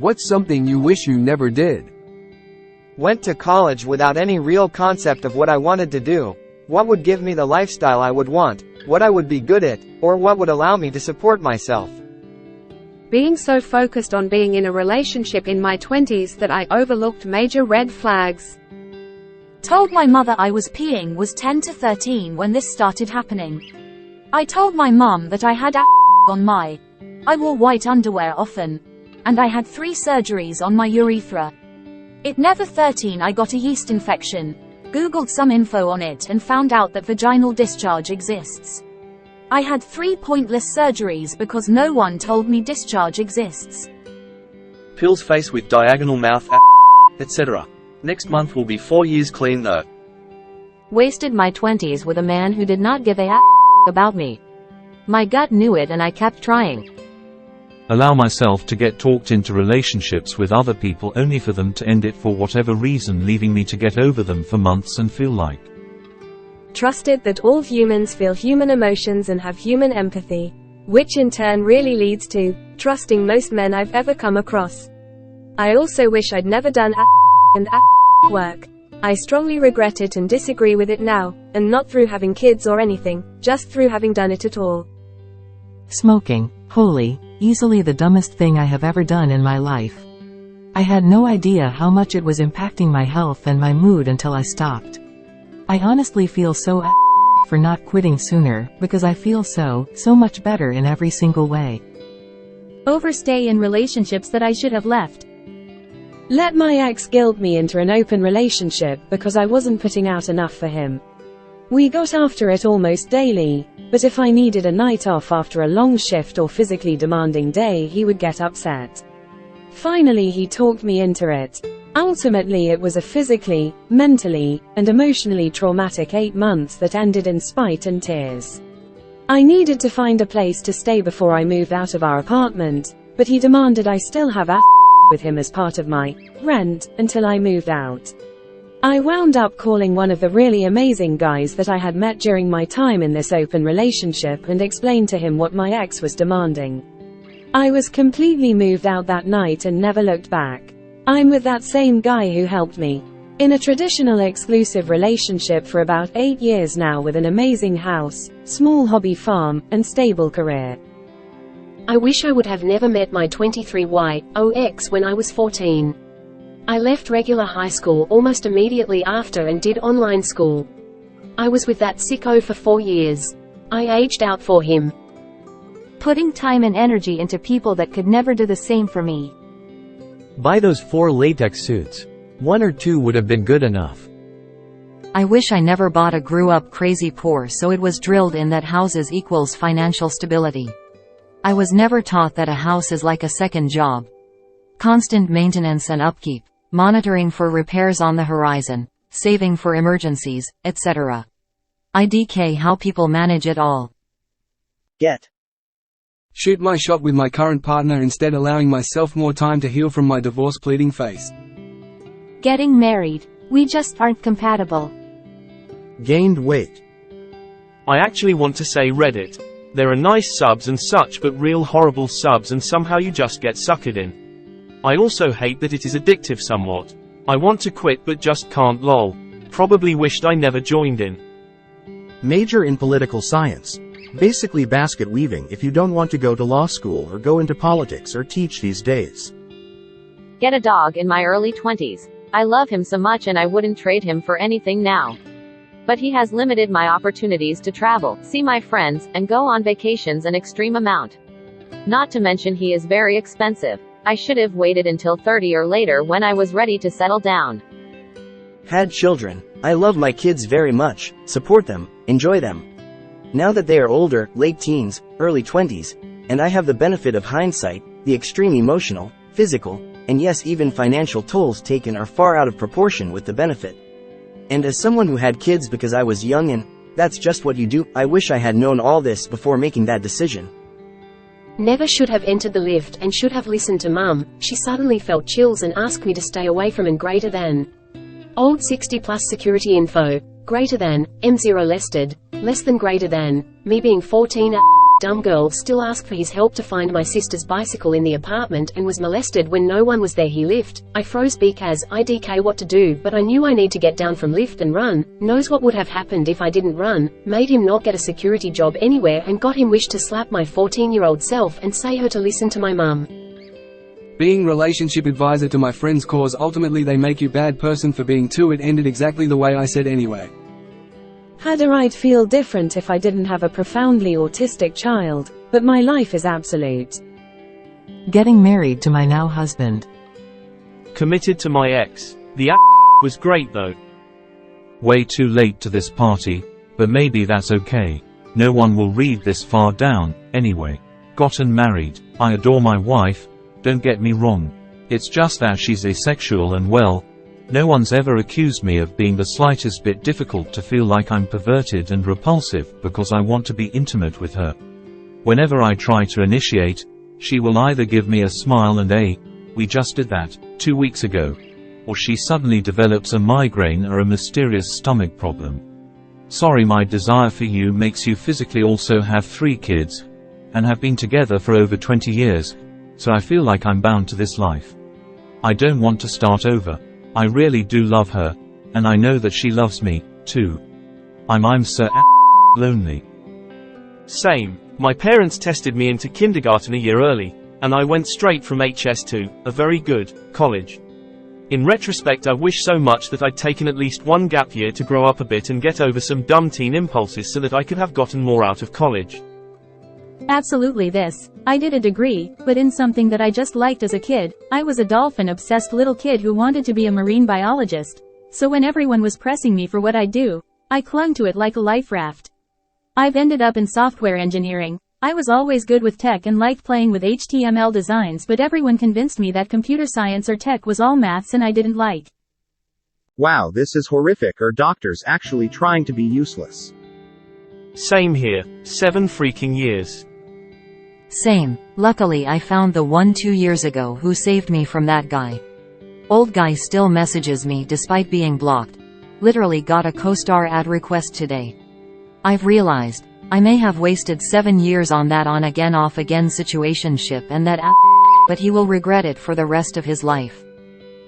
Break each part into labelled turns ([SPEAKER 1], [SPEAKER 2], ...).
[SPEAKER 1] What's something you wish you never did?
[SPEAKER 2] Went to college without any real concept of what I wanted to do, what would give me the lifestyle I would want, what I would be good at, or what would allow me to support myself.
[SPEAKER 3] Being so focused on being in a relationship in my 20s that I overlooked major red flags.
[SPEAKER 4] Told my mother I was peeing was 10 to 13 when this started happening. I told my mum that I had on my. I wore white underwear often. And I had 3 surgeries on my urethra. At never 13 I got a yeast infection. Googled some info on it and found out that vaginal discharge exists. I had 3 pointless surgeries because no one told me discharge exists.
[SPEAKER 5] Pills face with diagonal mouth, etc. Next month will be 4 years clean though.
[SPEAKER 6] Wasted my 20s with a man who did not give a about me. My gut knew it and I kept trying.
[SPEAKER 7] Allow myself to get talked into relationships with other people only for them to end it for whatever reason, leaving me to get over them for months and feel like.
[SPEAKER 8] Trusted that all humans feel human emotions and have human empathy, which in turn really leads to trusting most men I've ever come across. I also wish I'd never done and work. I strongly regret it and disagree with it now, and not through having kids or anything, just through having done it at all.
[SPEAKER 9] Smoking, holy, easily the dumbest thing I have ever done in my life. I had no idea how much it was impacting my health and my mood until I stopped. I honestly feel so for not quitting sooner, because I feel so much better in every single way.
[SPEAKER 4] Overstay in relationships that I should have left.
[SPEAKER 8] Let my ex guilt me into an open relationship because I wasn't putting out enough for him. We got after it almost daily, but if I needed a night off after a long shift or physically demanding day, he would get upset. Finally he talked me into it. Ultimately it was a physically, mentally, and emotionally traumatic 8 months that ended in spite and tears. I needed to find a place to stay before I moved out of our apartment, but he demanded I still have with him as part of my rent until I moved out. I wound up calling one of the really amazing guys that I had met during my time in this open relationship and explained to him what my ex was demanding. I was completely moved out that night and never looked back. I'm with that same guy who helped me. In a traditional exclusive relationship for about 8 years now with an amazing house, small hobby farm, and stable career.
[SPEAKER 6] I wish I would have never met my 23Y ex when I was 14. I left regular high school almost immediately after and did online school. I was with that sicko for 4 years. I aged out for him.
[SPEAKER 4] Putting time and energy into people that could never do the same for me.
[SPEAKER 10] Buy those 4 latex suits. 1 or 2 would have been good enough.
[SPEAKER 6] I wish I never bought a grew up crazy poor, so it was drilled in that houses equals financial stability. I was never taught that a house is like a second job. Constant maintenance and upkeep, monitoring for repairs on the horizon, saving for emergencies, etc. IDK how people manage it all.
[SPEAKER 1] Shoot my shot with my current partner, instead allowing myself more time to heal from my divorce pleading phase.
[SPEAKER 4] Getting married. We just aren't compatible.
[SPEAKER 10] Gained weight.
[SPEAKER 5] I actually want to say Reddit. There are nice subs and such, but real horrible subs, and somehow you just get suckered in. I also hate that it is addictive somewhat. I want to quit but just can't lol. Probably wished I never joined in.
[SPEAKER 10] Major in political science. Basically basket weaving if you don't want to go to law school or go into politics or teach these days.
[SPEAKER 6] Get a dog in my early 20s. I love him so much and I wouldn't trade him for anything now. But he has limited my opportunities to travel, see my friends, and go on vacations an extreme amount. Not to mention he is very expensive. I should have waited until 30 or later when I was ready to settle down.
[SPEAKER 11] Had children. I love my kids very much, support them, enjoy them. Now that they are older, late teens, early 20s, and I have the benefit of hindsight, the extreme emotional, physical, and yes, even financial tolls taken are far out of proportion with the benefit. And as someone who had kids because I was young and that's just what you do, I wish I had known all this before making that decision.
[SPEAKER 6] Never should have entered the lift and should have listened to Mum. She suddenly felt chills and asked me to stay away from and greater than. Old 60 plus security info. Greater than, M0 listed, less than greater than, me being 14
[SPEAKER 12] dumb girl still asked for his help to find my sister's bicycle in the apartment and was molested when no one was there. He lift. I froze because I DK what to do, but I knew I need to get down from lift and run. Knows what would have happened if I didn't run. Made him not get a security job anywhere and got him wish to slap my 14-year-old self and say her to listen to my mum.
[SPEAKER 1] Being relationship advisor to my friends cause ultimately they make you bad person for being too. It ended exactly the way I said anyway.
[SPEAKER 8] I'd feel different if I didn't have a profoundly autistic child, but my life is absolute.
[SPEAKER 9] Getting married to my now husband.
[SPEAKER 5] Committed to my ex. The was great though.
[SPEAKER 7] Way too late to this party, but maybe that's okay. No one will read this far down, anyway. Gotten married. I adore my wife, don't get me wrong. It's just that she's asexual and well, no one's ever accused me of being the slightest bit difficult to feel like I'm perverted and repulsive because I want to be intimate with her. Whenever I try to initiate, she will either give me a smile and we just did that 2 weeks ago, or she suddenly develops a migraine or a mysterious stomach problem. Sorry, my desire for you makes you physically also have 3 kids, and have been together for over 20 years, so I feel like I'm bound to this life. I don't want to start over. I really do love her, and I know that she loves me, too. I'm so lonely.
[SPEAKER 5] Same. My parents tested me into kindergarten a year early, and I went straight from HS to a very good college. In retrospect, I wish so much that I'd taken at least one gap year to grow up a bit and get over some dumb teen impulses so that I could have gotten more out of college.
[SPEAKER 4] Absolutely this. I did a degree, but in something that I just liked as a kid. I was a dolphin-obsessed little kid who wanted to be a marine biologist. So when everyone was pressing me for what I do, I clung to it like a life raft. I've ended up in software engineering. I was always good with tech and liked playing with HTML designs, but everyone convinced me that computer science or tech was all maths and I didn't like.
[SPEAKER 10] Wow, this is horrific. Are doctors actually trying to be useless?
[SPEAKER 5] Same here. 7 freaking years.
[SPEAKER 6] Same. Luckily I found the one 2 years ago who saved me from that guy. Old guy still messages me despite being blocked. Literally got a co-star ad request today. I've realized, I may have wasted 7 years on that on again off again situationship and that but he will regret it for the rest of his life.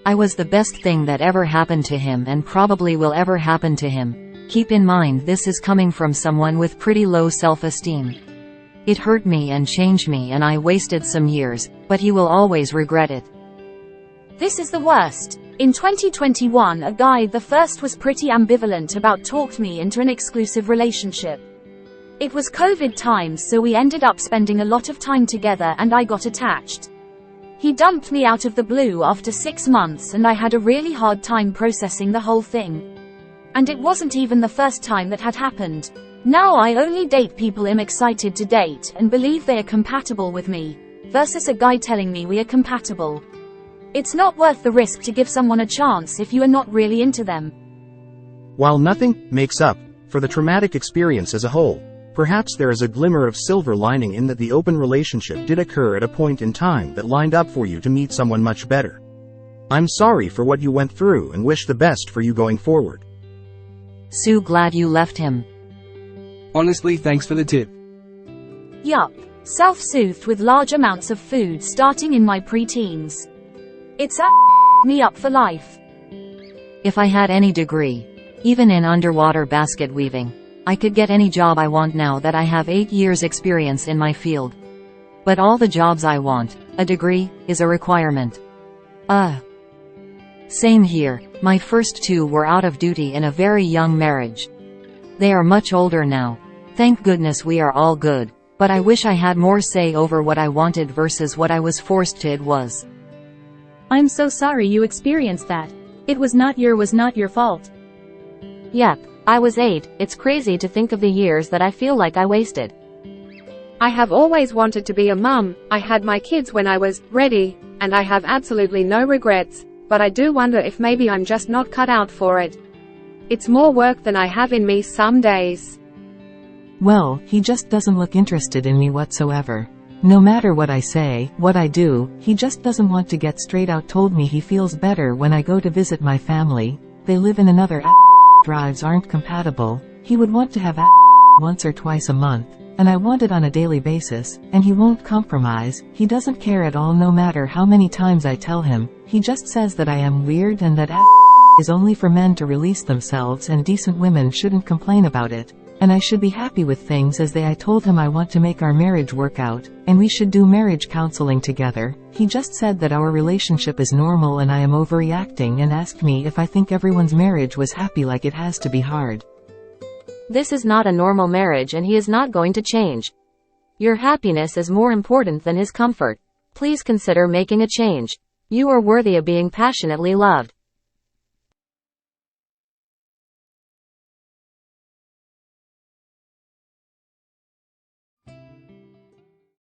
[SPEAKER 6] I was the best thing that ever happened to him and probably will ever happen to him. Keep in mind this is coming from someone with pretty low self-esteem. It hurt me and changed me and I wasted some years, but he will always regret it.
[SPEAKER 4] This is the worst. In 2021 a guy the first was pretty ambivalent about talked me into an exclusive relationship. It was COVID times so we ended up spending a lot of time together and I got attached. He dumped me out of the blue after 6 months and I had a really hard time processing the whole thing. And it wasn't even the first time that had happened. Now I only date people I'm excited to date and believe they are compatible with me, versus a guy telling me we are compatible. It's not worth the risk to give someone a chance if you are not really into them.
[SPEAKER 10] While nothing makes up for the traumatic experience as a whole, perhaps there is a glimmer of silver lining in that the open relationship did occur at a point in time that lined up for you to meet someone much better. I'm sorry for what you went through and wish the best for you going forward.
[SPEAKER 6] Sue, glad you left him.
[SPEAKER 1] Honestly, thanks for the tip.
[SPEAKER 4] Yup. Self-soothed with large amounts of food starting in my pre-teens. It's me up for life.
[SPEAKER 6] If I had any degree, even in underwater basket weaving, I could get any job I want now that I have 8 years experience in my field. But all the jobs I want, a degree, is a requirement. Same here, my first 2 were out of duty in a very young marriage. They are much older now. Thank goodness we are all good, but I wish I had more say over what I wanted versus what I was forced to. It was.
[SPEAKER 4] I'm so sorry you experienced that. It was not your fault.
[SPEAKER 3] Yep, I was 8, it's crazy to think of the years that I feel like I wasted. I have always wanted to be a mum, I had my kids when I was ready, and I have absolutely no regrets, but I do wonder if maybe I'm just not cut out for it. It's more work than I have in me some days.
[SPEAKER 9] Well, he just doesn't look interested in me whatsoever. No matter what I say, what I do, he just doesn't want to get straight out. Told me he feels better when I go to visit my family. They live in another drives aren't compatible. He would want to have once or twice a month. and I want it on a daily basis, and he won't compromise. He doesn't care at all no matter how many times I tell him. He just says that I am weird and that is only for men to release themselves and decent women shouldn't complain about it. And I should be happy with things as they. I told him I want to make our marriage work out, and we should do marriage counseling together. He just said that our relationship is normal and I am overreacting and asked me if I think everyone's marriage was happy like it has to be hard.
[SPEAKER 3] This is not a normal marriage and he is not going to change. Your happiness is more important than his comfort. Please consider making a change. You are worthy of being passionately loved.